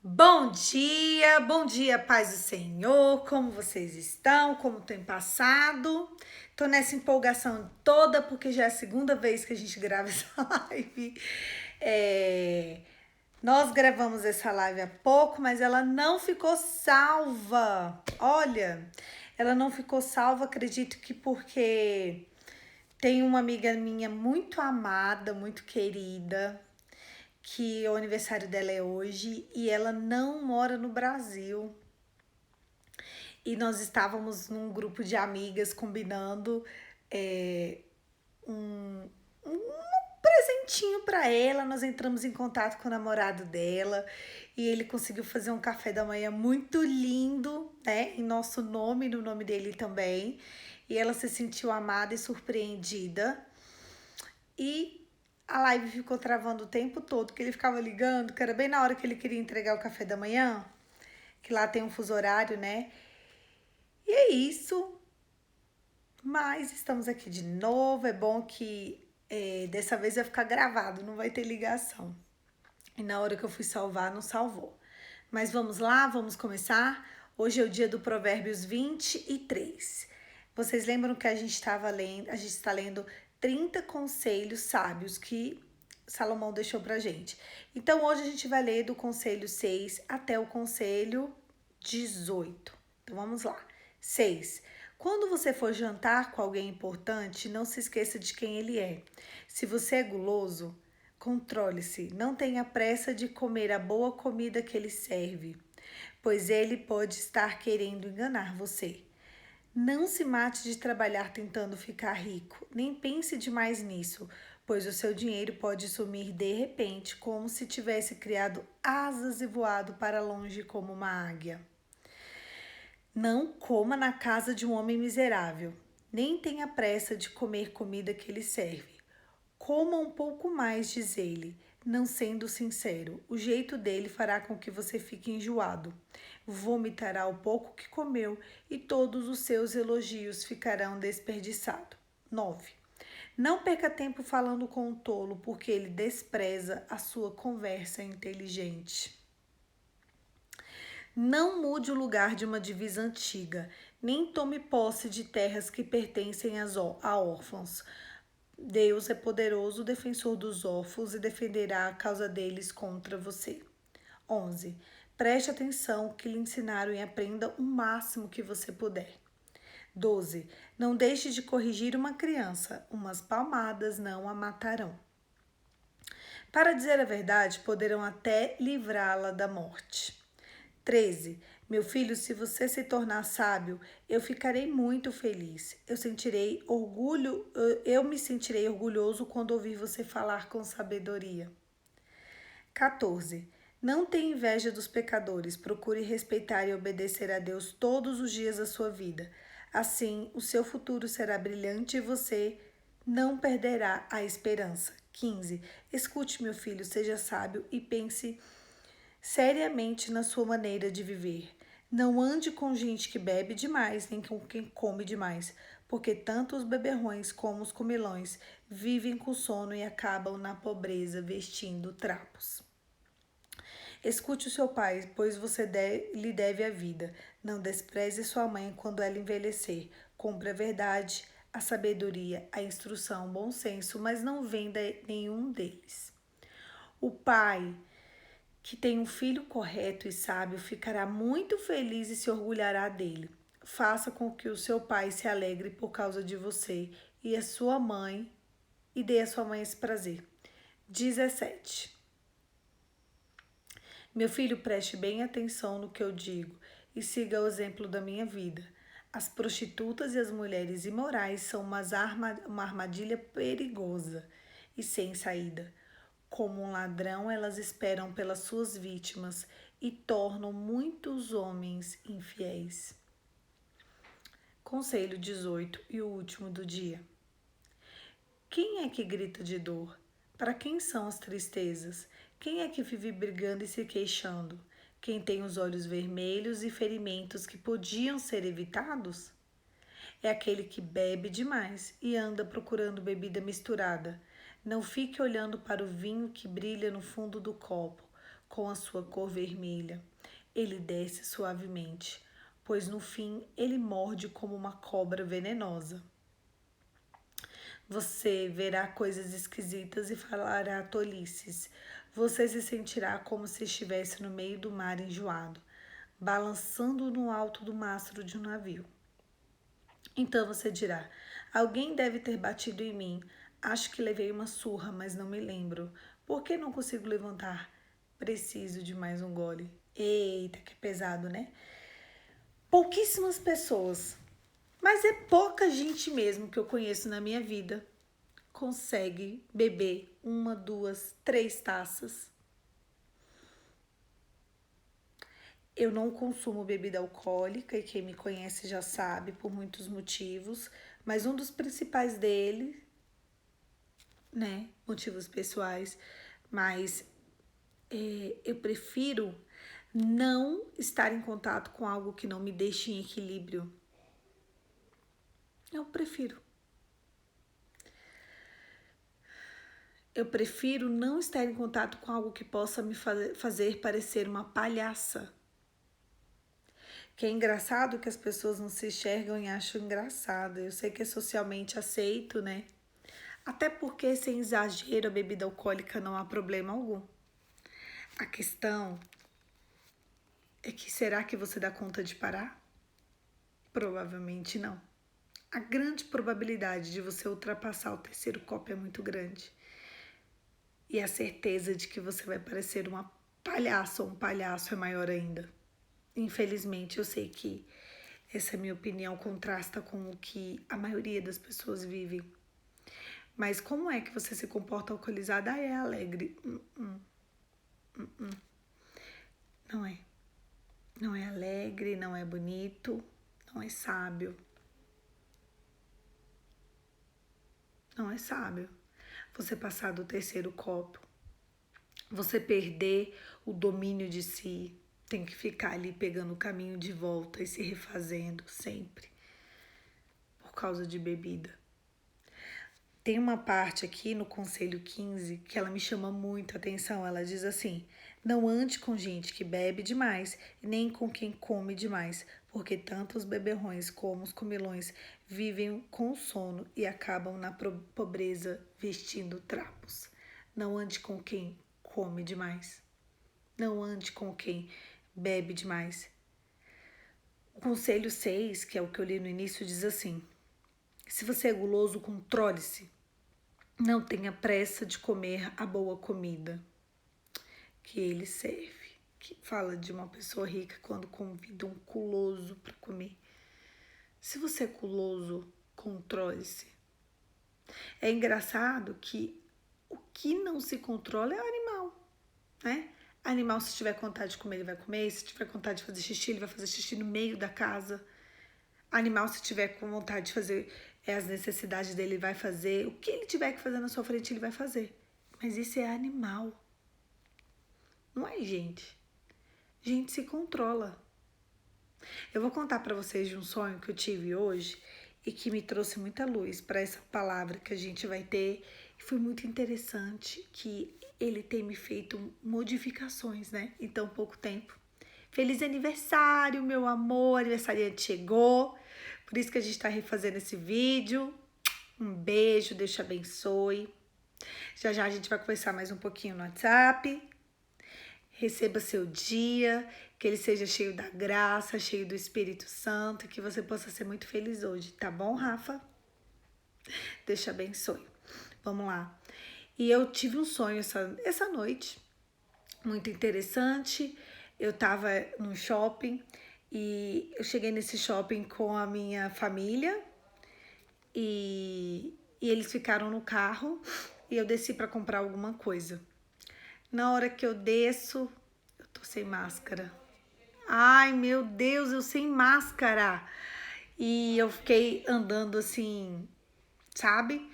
Bom dia, paz do Senhor. Como vocês estão? Como tem passado? Tô nessa empolgação toda porque já é a segunda vez que a gente grava essa live. É, Nós gravamos essa live há pouco, mas ela não ficou salva. Olha, ela não ficou salva, acredito que porque tem uma amiga minha muito amada, muito querida, que o aniversário dela é hoje e ela não mora no Brasil. E nós estávamos num grupo de amigas combinando é, um presentinho para ela. Nós entramos em contato com o namorado dela e ele conseguiu fazer um café da manhã muito lindo, né? Em nosso nome, no nome dele também. E ela se sentiu amada e surpreendida. E a live ficou travando o tempo todo, que ele ficava ligando, que era bem na hora que ele queria entregar o café da manhã, que lá tem um fuso horário, né? E é isso. Mas estamos aqui de novo. É bom que dessa vez vai ficar gravado, não vai ter ligação. E na hora que eu fui salvar, não salvou. Mas vamos lá, vamos começar. Hoje é o dia do Provérbios 23. Vocês lembram que a gente estava lendo, a gente está lendo 30 conselhos sábios que Salomão deixou pra gente. Então hoje a gente vai ler do conselho 6 até o conselho 18. Então vamos lá. 6. Quando você for jantar com alguém importante, não se esqueça de quem ele é. Se você é guloso, controle-se, não tenha pressa de comer a boa comida que ele serve, pois ele pode estar querendo enganar você. Não se mate de trabalhar tentando ficar rico, nem pense demais nisso, pois o seu dinheiro pode sumir de repente, como se tivesse criado asas e voado para longe como uma águia. Não coma na casa de um homem miserável, nem tenha pressa de comer comida que ele serve. Coma um pouco mais, diz ele, não sendo sincero. O jeito dele fará com que você fique enjoado. Vomitará o pouco que comeu e todos os seus elogios ficarão desperdiçados. 9. Não perca tempo falando com o tolo, porque ele despreza a sua conversa inteligente. Não mude o lugar de uma divisa antiga, nem tome posse de terras que pertencem a órfãos. Deus é poderoso defensor dos órfãos e defenderá a causa deles contra você. 11. Preste atenção ao que lhe ensinaram e aprenda o máximo que você puder. 12. Não deixe de corrigir uma criança, umas palmadas não a matarão. Para dizer a verdade, poderão até livrá-la da morte. 13. Meu filho, se você se tornar sábio, eu ficarei muito feliz. Eu me sentirei orgulhoso quando ouvir você falar com sabedoria. 14. Não tenha inveja dos pecadores, procure respeitar e obedecer a Deus todos os dias da sua vida. Assim, o seu futuro será brilhante e você não perderá a esperança. 15. Escute, meu filho, seja sábio e pense seriamente na sua maneira de viver. Não ande com gente que bebe demais, nem com quem come demais, porque tanto os beberrões como os comilões vivem com sono e acabam na pobreza vestindo trapos. Escute o seu pai, pois lhe deve a vida. Não despreze sua mãe quando ela envelhecer. Compre a verdade, a sabedoria, a instrução, o bom senso, mas não venda nenhum deles. O pai que tem um filho correto e sábio ficará muito feliz e se orgulhará dele. Faça com que o seu pai se alegre por causa de você e a sua mãe e dê a sua mãe esse prazer. 17. Meu filho, preste bem atenção no que eu digo e siga o exemplo da minha vida. As prostitutas e as mulheres imorais são uma armadilha perigosa e sem saída. Como um ladrão, elas esperam pelas suas vítimas e tornam muitos homens infiéis. Conselho 18 e o último do dia. Quem é que grita de dor? Para quem são as tristezas? Quem é que vive brigando e se queixando? Quem tem os olhos vermelhos e ferimentos que podiam ser evitados? É aquele que bebe demais e anda procurando bebida misturada. Não fique olhando para o vinho que brilha no fundo do copo. com a sua cor vermelha. Ele desce suavemente, pois no fim ele morde como uma cobra venenosa. Você verá coisas esquisitas e falará tolices. Você se sentirá como se estivesse no meio do mar enjoado, balançando no alto do mastro de um navio. Então você dirá: alguém deve ter batido em mim. Acho que levei uma surra, mas não me lembro. Por que não consigo levantar? Preciso de mais um gole. Eita, que pesado, né? Pouquíssimas pessoas, mas é pouca gente mesmo que eu conheço na minha vida, consegue beber 1, 2, 3 taças. Eu não consumo bebida alcoólica e quem me conhece já sabe por muitos motivos, mas um dos principais dele, né, motivos pessoais, mas eu prefiro não estar em contato com algo que não me deixe em equilíbrio. Eu prefiro. Eu prefiro não estar em contato com algo que possa me fazer parecer uma palhaça. Que é engraçado que as pessoas não se enxergam e acham engraçado. Eu sei que é socialmente aceito, né? Até porque, sem exagero, a bebida alcoólica não há problema algum. A questão é que será que você dá conta de parar? Provavelmente não. A grande probabilidade de você ultrapassar o terceiro copo é muito grande. E a certeza de que você vai parecer uma palhaça ou um palhaço é maior ainda. Infelizmente, eu sei que essa minha opinião contrasta com o que a maioria das pessoas vive. Mas como é que você se comporta alcoolizada? Ah, é alegre. Não é. Não é alegre, não é bonito, não é sábio. Não é sábio. Você passar do terceiro copo, você perder o domínio de si, tem que ficar ali pegando o caminho de volta e se refazendo sempre por causa de bebida. Tem uma parte aqui no Conselho 15 que ela me chama muito a atenção. Ela diz assim: não ande com gente que bebe demais, nem com quem come demais, porque tanto os beberrões como os comilões vivem com sono e acabam na pobreza vestindo trapos. Não ande com quem come demais. Não ande com quem bebe demais. O Conselho 6, que é o que eu li no início, diz assim: se você é guloso, controle-se. Não tenha pressa de comer a boa comida que ele serve. Que fala de uma pessoa rica quando convida um culoso para comer. Se você é culoso, controle-se. É engraçado que o que não se controla é o animal, né? Animal, se tiver vontade de comer, ele vai comer. Se tiver vontade de fazer xixi, ele vai fazer xixi no meio da casa. Animal, se tiver com vontade de fazer as necessidades dele, ele vai fazer. O que ele tiver que fazer na sua frente, ele vai fazer. Mas isso é animal. Não é gente. Gente se controla. Eu vou contar para vocês de um sonho que eu tive hoje e que me trouxe muita luz para essa palavra que a gente vai ter. E foi muito interessante que ele tem me feito modificações, né? Em tão pouco tempo. Feliz aniversário, meu amor. O aniversariante chegou. Por isso que a gente está refazendo esse vídeo. Um beijo, Deus te abençoe. Já já a gente vai conversar mais um pouquinho no WhatsApp. Receba seu dia, que ele seja cheio da graça, cheio do Espírito Santo, e que você possa ser muito feliz hoje, tá bom, Rafa? Deus te abençoe. Vamos lá. E eu tive um sonho essa noite, muito interessante. Eu tava no shopping e eu cheguei nesse shopping com a minha família e eles ficaram no carro e eu desci para comprar alguma coisa. Na hora que eu desço, eu tô sem máscara. Ai, meu Deus, eu sem máscara. E eu fiquei andando assim, sabe?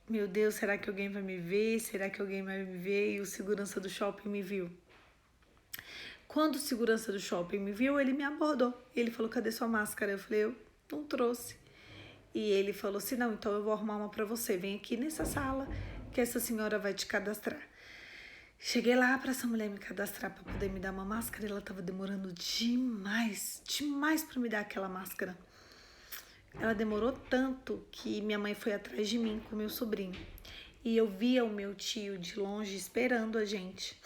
Meu Deus, será que alguém vai me ver? Será que alguém vai me ver? E o segurança do shopping me viu. Quando o segurança do shopping me viu, ele me abordou. Ele falou: cadê sua máscara? Eu falei: eu não trouxe. E ele falou assim: não, então eu vou arrumar uma pra você. Vem aqui nessa sala que essa senhora vai te cadastrar. Cheguei lá pra essa mulher me cadastrar pra poder me dar uma máscara e ela tava demorando demais, demais pra me dar aquela máscara. Ela demorou tanto que minha mãe foi atrás de mim com meu sobrinho. E eu via o meu tio de longe esperando a gente.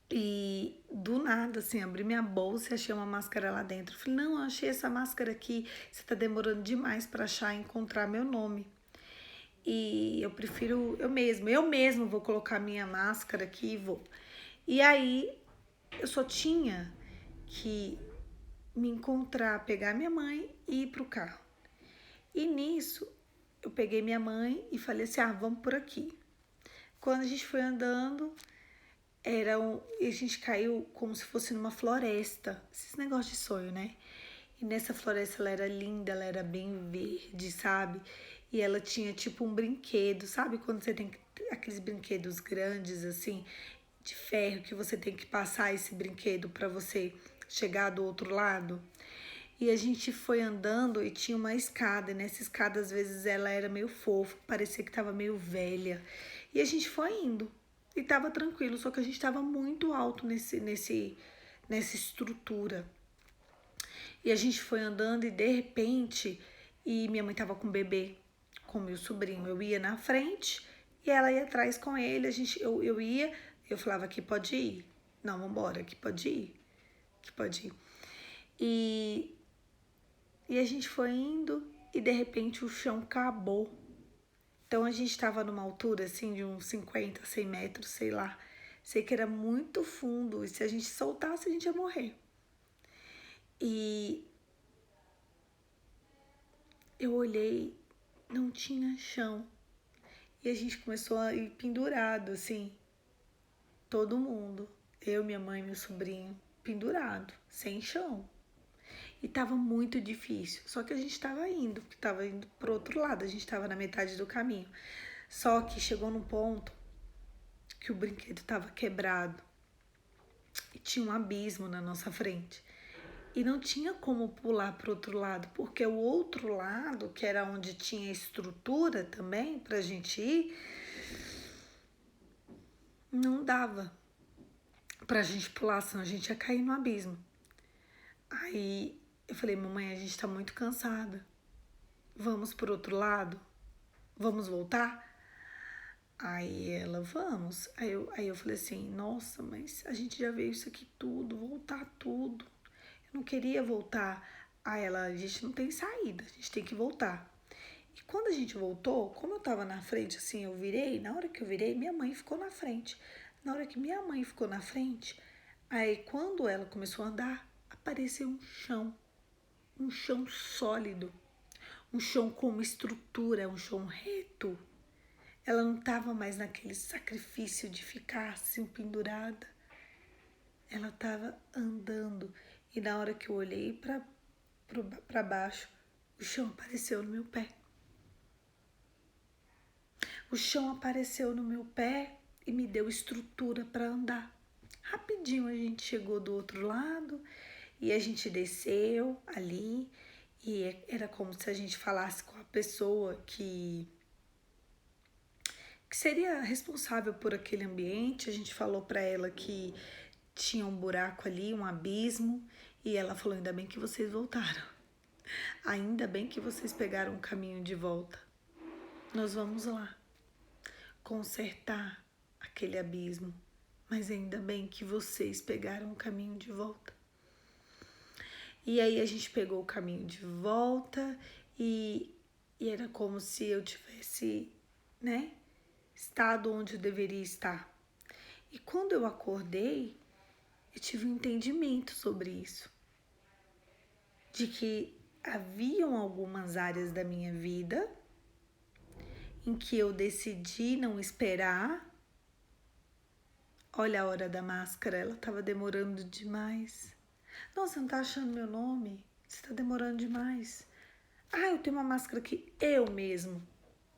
E do nada, assim, abri minha bolsa e achei uma máscara lá dentro. Falei, não, eu achei essa máscara aqui. Você tá demorando demais pra achar e encontrar meu nome. E eu prefiro eu mesmo vou colocar minha máscara aqui e vou. E aí eu só tinha que me encontrar, pegar minha mãe e ir pro carro. E nisso eu peguei minha mãe e falei assim: ah, vamos por aqui. Quando a gente foi andando, a gente caiu como se fosse numa floresta. Esses negócios de sonho, né? E nessa floresta ela era linda, ela era bem verde, sabe? E ela tinha tipo um brinquedo, sabe? Quando você tem aqueles brinquedos grandes assim, de ferro, que você tem que passar esse brinquedo para você chegar do outro lado. E a gente foi andando e tinha uma escada, e nessa escada às vezes ela era meio fofa, parecia que tava meio velha. E a gente foi indo e tava tranquilo, só que a gente tava muito alto nessa estrutura. E a gente foi andando e de repente, e minha mãe tava com o bebê, com meu sobrinho. Eu ia na frente e ela ia atrás com ele. Eu ia, eu falava que pode ir. Não, vambora, que pode ir. Que pode ir. E a gente foi indo e de repente o chão acabou. Então a gente estava numa altura assim de uns 50, 100 metros, sei lá. Sei que era muito fundo e se a gente soltasse a gente ia morrer. E eu olhei, não tinha chão. E a gente começou a ir pendurado, assim, todo mundo. Eu, minha mãe, meu sobrinho, pendurado, sem chão. E tava muito difícil. Só que a gente tava indo pro outro lado, a gente tava na metade do caminho. Só que chegou num ponto que o brinquedo tava quebrado e tinha um abismo na nossa frente. E não tinha como pular pro outro lado, porque o outro lado, que era onde tinha estrutura também pra gente ir, não dava pra gente pular, senão a gente ia cair no abismo. Aí eu falei, mamãe, a gente tá muito cansada. Vamos pro outro lado? Vamos voltar? Aí ela, vamos. Aí eu falei assim, nossa, mas a gente já veio isso aqui tudo, voltar tudo. Eu não queria voltar. Aí ela, a gente não tem saída, a gente tem que voltar. E quando a gente voltou, como eu tava na frente, assim, eu virei, na hora que eu virei, minha mãe ficou na frente. Na hora que minha mãe ficou na frente, aí quando ela começou a andar, apareceu um chão sólido, um chão com uma estrutura, um chão reto. Ela não estava mais naquele sacrifício de ficar assim pendurada. Ela estava andando e na hora que eu olhei para baixo, o chão apareceu no meu pé. O chão apareceu no meu pé e me deu estrutura para andar. Rapidinho a gente chegou do outro lado e a gente desceu ali e era como se a gente falasse com a pessoa que seria responsável por aquele ambiente. A gente falou para ela que tinha um buraco ali, um abismo, e ela falou: ainda bem que vocês voltaram. Ainda bem que vocês pegaram o caminho de volta. Nós vamos lá consertar aquele abismo, mas ainda bem que vocês pegaram o caminho de volta. E aí a gente pegou o caminho de volta e era como se eu tivesse, né, estado onde eu deveria estar. E quando eu acordei, eu tive um entendimento sobre isso, de que haviam algumas áreas da minha vida em que eu decidi não esperar. Olha a hora da máscara, ela estava demorando demais. Nossa, você não tá achando meu nome? Você tá demorando demais. Ah, eu tenho uma máscara aqui, eu mesmo.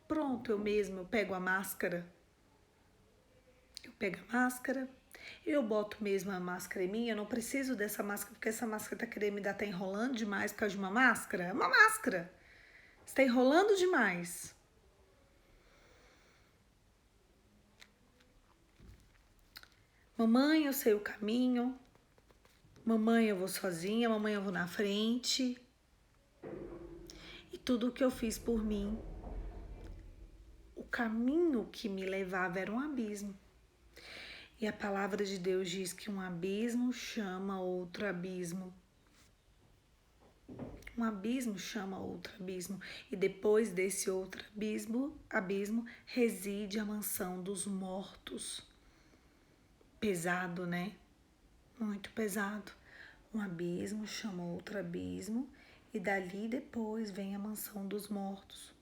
Pronto, eu pego a máscara. Eu pego a máscara, eu boto mesmo a máscara em mim. Eu não preciso dessa máscara, porque essa máscara tá querendo me dar, tá enrolando demais por causa de uma máscara. É uma máscara. Você tá enrolando demais. Mamãe, eu sei o caminho. Mamãe, eu vou sozinha. Mamãe, eu vou na frente. E tudo o que eu fiz por mim, o caminho que me levava era um abismo. E a palavra de Deus diz que um abismo chama outro abismo. Um abismo chama outro abismo. E depois desse outro abismo reside a mansão dos mortos. Pesado, né? Muito pesado. Um abismo chama outro abismo. E dali depois vem a mansão dos mortos.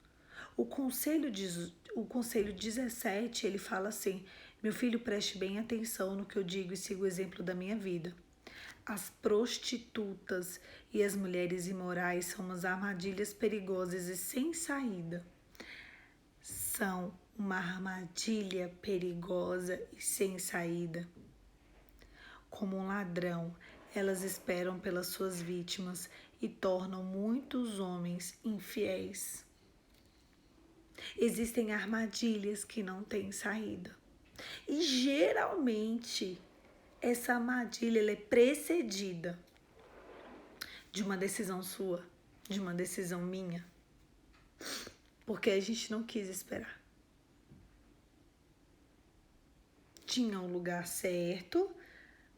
O conselho 17, ele fala assim: meu filho, preste bem atenção no que eu digo e siga o exemplo da minha vida. As prostitutas e as mulheres imorais são umas armadilhas perigosas e sem saída. São uma armadilha perigosa e sem saída. Como um ladrão, elas esperam pelas suas vítimas e tornam muitos homens infiéis. Existem armadilhas que não têm saída. E geralmente essa armadilha ela é precedida de uma decisão sua, de uma decisão minha. Porque a gente não quis esperar. Tinha o lugar certo,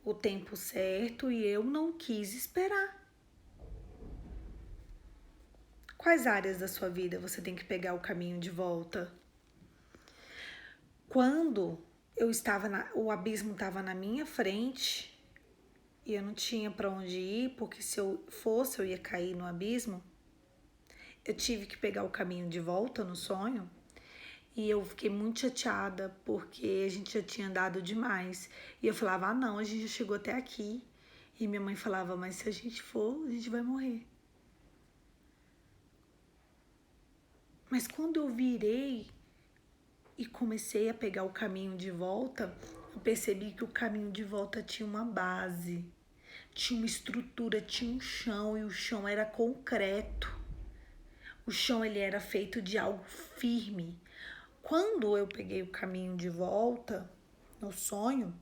o tempo certo e eu não quis esperar. Quais áreas da sua vida você tem que pegar o caminho de volta? Quando eu estava o abismo estava na minha frente e eu não tinha para onde ir, porque se eu fosse eu ia cair no abismo, eu tive que pegar o caminho de volta no sonho e eu fiquei muito chateada porque a gente já tinha andado demais. E eu falava, não, a gente já chegou até aqui. E minha mãe falava, mas se a gente for, a gente vai morrer. Mas quando eu virei e comecei a pegar o caminho de volta, eu percebi que o caminho de volta tinha uma base, tinha uma estrutura, tinha um chão e o chão era concreto. O chão ele era feito de algo firme. Quando eu peguei o caminho de volta no sonho,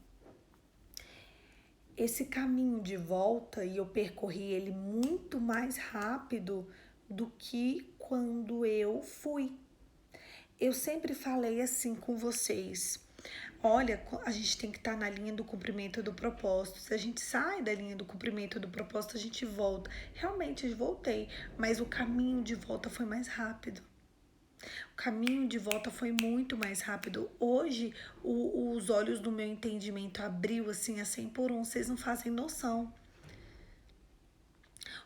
esse caminho de volta e eu percorri ele muito mais rápido do que quando eu fui. Eu sempre falei assim com vocês. Olha, a gente tem que estar na linha do cumprimento do propósito. Se a gente sai da linha do cumprimento do propósito, a gente volta. Realmente, eu voltei, mas o caminho de volta foi mais rápido. O caminho de volta foi muito mais rápido. Hoje, os olhos do meu entendimento abriu assim a 100 por 1. Vocês não fazem noção.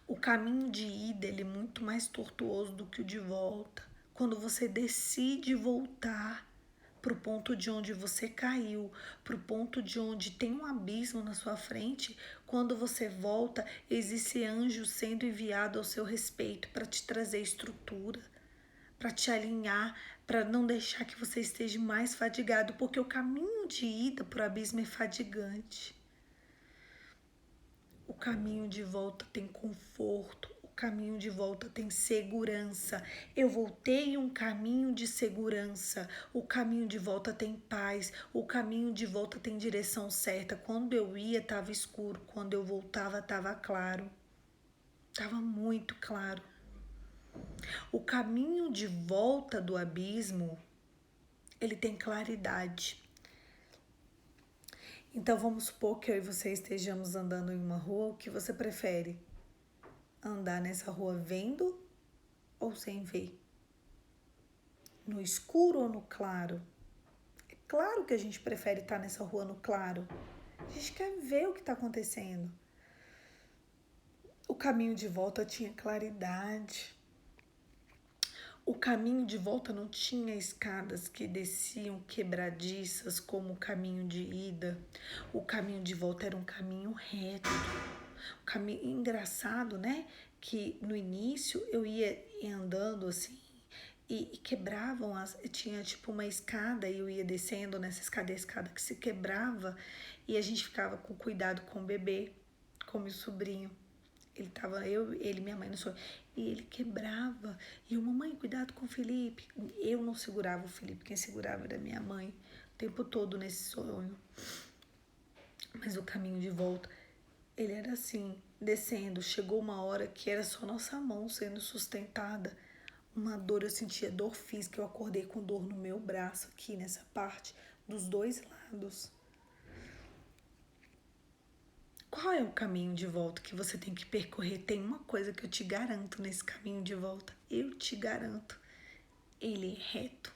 O caminho de ida ele é muito mais tortuoso do que o de volta. Quando você decide voltar para o ponto de onde você caiu, para o ponto de onde tem um abismo na sua frente, quando você volta, existe anjo sendo enviado ao seu respeito para te trazer estrutura, para te alinhar, para não deixar que você esteja mais fadigado, porque o caminho de ida para o abismo é fadigante. O caminho de volta tem conforto, o caminho de volta tem segurança. Eu voltei um caminho de segurança, o caminho de volta tem paz, o caminho de volta tem direção certa. Quando eu ia, estava escuro, quando eu voltava, estava claro. Estava muito claro. O caminho de volta do abismo, ele tem claridade. Então vamos supor que eu e você estejamos andando em uma rua, o que você prefere? Andar nessa rua vendo ou sem ver? No escuro ou no claro? É claro que a gente prefere estar nessa rua no claro. A gente quer ver o que está acontecendo. O caminho de volta tinha claridade. O caminho de volta não tinha escadas que desciam quebradiças como o caminho de ida. O caminho de volta era um caminho reto. O caminho engraçado, né? Que no início eu ia andando assim e quebravam tinha tipo uma escada e eu ia descendo nessa escada, a escada que se quebrava e a gente ficava com cuidado com o bebê, com meu sobrinho. Ele tava, ele, minha mãe no sonho. E ele quebrava. E eu, mamãe, cuidado com o Felipe. Eu não segurava o Felipe, quem segurava era minha mãe. O tempo todo nesse sonho. Mas o caminho de volta, ele era assim, descendo. Chegou uma hora que era só nossa mão sendo sustentada. Uma dor, eu sentia dor física. Eu acordei com dor no meu braço aqui, nessa parte, dos dois lados. Qual é o caminho de volta que você tem que percorrer? Tem uma coisa que eu te garanto nesse caminho de volta. Eu te garanto. Ele é reto.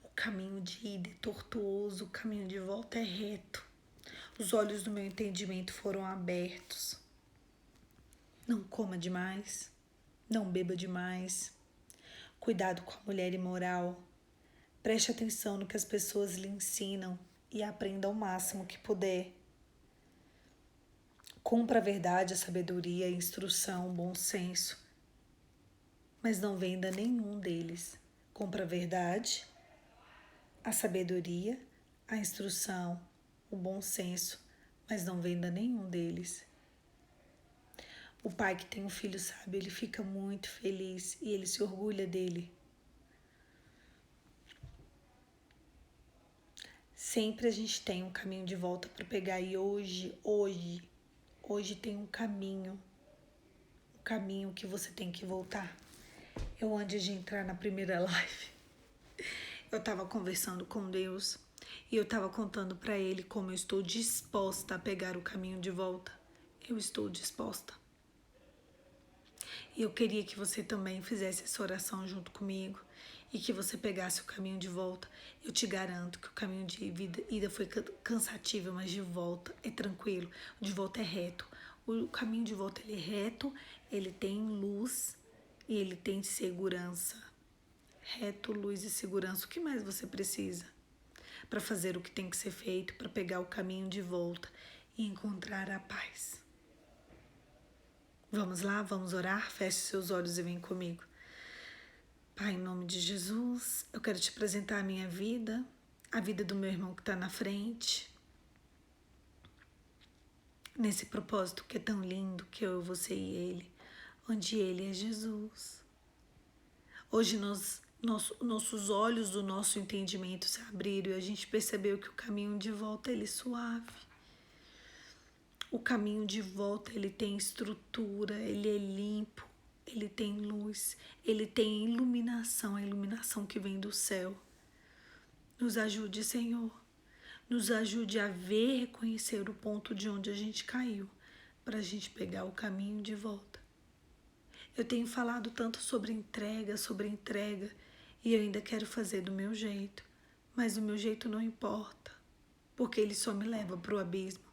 O caminho de ida é tortuoso, o caminho de volta é reto. Os olhos do meu entendimento foram abertos. Não coma demais, não beba demais. Cuidado com a mulher imoral. Preste atenção no que as pessoas lhe ensinam e aprenda o máximo que puder. Compra a verdade, a sabedoria, a instrução, o bom senso, mas não venda nenhum deles. Compra a verdade, a sabedoria, a instrução, o bom senso, mas não venda nenhum deles. O pai que tem um filho sábio, ele fica muito feliz e ele se orgulha dele. Sempre a gente tem um caminho de volta para pegar e hoje tem um caminho que você tem que voltar. Eu, antes de entrar na primeira live, eu estava conversando com Deus e eu estava contando para Ele como eu estou disposta a pegar o caminho de volta. Eu estou disposta. E eu queria que você também fizesse essa oração junto comigo e que você pegasse o caminho de volta. Eu te garanto que o caminho de ida foi cansativo, mas de volta é tranquilo. O de volta é reto. O caminho de volta, ele é reto, ele tem luz e ele tem segurança. Reto, luz e segurança. O que mais você precisa para fazer o que tem que ser feito, para pegar o caminho de volta e encontrar a paz? Vamos lá, vamos orar? Feche seus olhos e vem comigo. Pai, em nome de Jesus, eu quero te apresentar a minha vida, a vida do meu irmão que está na frente, nesse propósito que é tão lindo, que eu, você e ele, onde ele é Jesus. Hoje nossos olhos do nosso entendimento se abriram e a gente percebeu que o caminho de volta ele é suave. O caminho de volta, ele tem estrutura, ele é limpo, ele tem luz, ele tem iluminação, a iluminação que vem do céu. Nos ajude, Senhor, nos ajude a ver, reconhecer o ponto de onde a gente caiu, para a gente pegar o caminho de volta. Eu tenho falado tanto sobre entrega, e eu ainda quero fazer do meu jeito, mas o meu jeito não importa, porque ele só me leva para o abismo.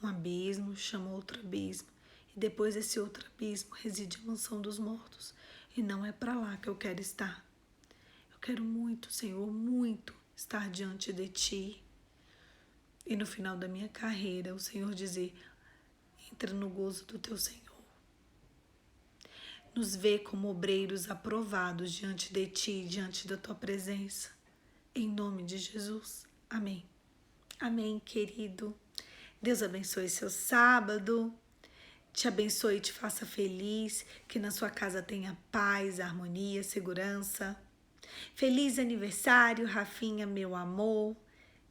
Um abismo chama outro abismo, e depois desse outro abismo reside a mansão dos mortos, e não é para lá que eu quero estar. Eu quero muito, Senhor, muito estar diante de Ti, e no final da minha carreira o Senhor dizer: entra no gozo do Teu Senhor. Nos vê como obreiros aprovados diante de Ti, diante da Tua presença, em nome de Jesus. Amém. Amém, querido. Deus abençoe seu sábado, te abençoe e te faça feliz, que na sua casa tenha paz, harmonia, segurança. Feliz aniversário, Rafinha, meu amor,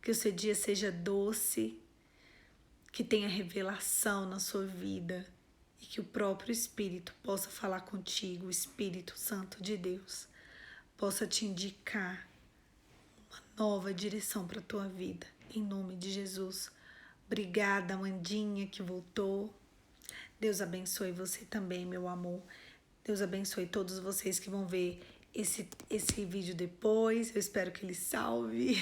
que o seu dia seja doce, que tenha revelação na sua vida e que o próprio Espírito possa falar contigo, o Espírito Santo de Deus, possa te indicar uma nova direção para a tua vida, em nome de Jesus. Obrigada, Amandinha, que voltou. Deus abençoe você também, meu amor. Deus abençoe todos vocês que vão ver esse vídeo depois. Eu espero que ele salve.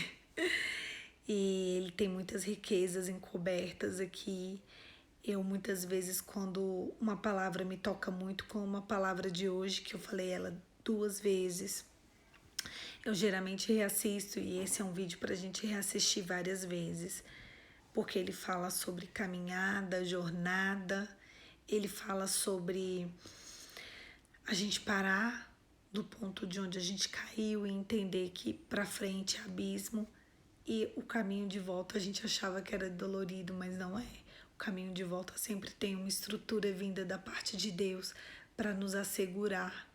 E ele tem muitas riquezas encobertas aqui. Eu, muitas vezes, quando uma palavra me toca muito, como uma palavra de hoje, que eu falei ela 2 vezes, eu geralmente reassisto, e esse é um vídeo pra gente reassistir várias vezes, porque ele fala sobre caminhada, jornada, ele fala sobre a gente parar do ponto de onde a gente caiu e entender que pra frente é abismo, e o caminho de volta a gente achava que era dolorido, mas não é. O caminho de volta sempre tem uma estrutura vinda da parte de Deus para nos assegurar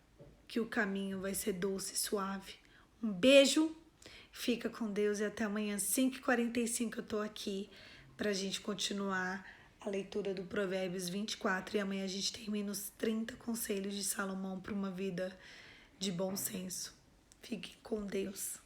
que o caminho vai ser doce e suave. Um beijo, Fica com Deus e até amanhã, 5h45 eu tô aqui pra gente continuar a leitura do Provérbios 24 e amanhã a gente termina os 30 conselhos de Salomão para uma vida de bom senso. Fique com Deus.